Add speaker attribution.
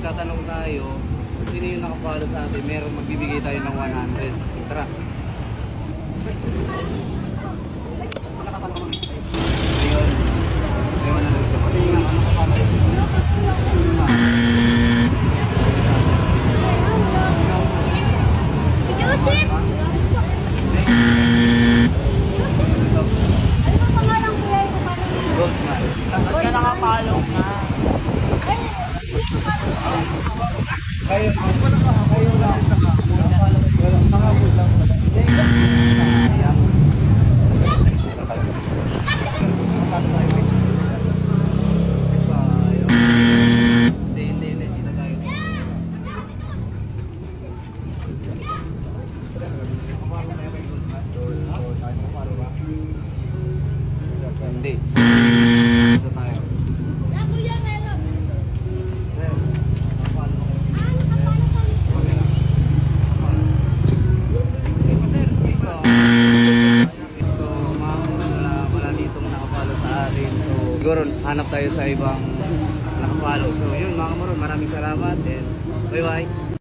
Speaker 1: magtatanong tayo kung sino yung nakapalo sa atin, meron magbibigay tayo ng 100. Tara. Ayun. May 100 ka. Pati yung nakapalo.
Speaker 2: Joseph!
Speaker 1: Goldman.
Speaker 3: Ba't ka nakapalo nga?
Speaker 1: Kayo lang sa nakapalo lang. Hindi tayo. Hindi. Dito tayo. Siguro hanap tayo sa ibang nakapalo. So yun mga kamoron, maraming salamat and bye bye.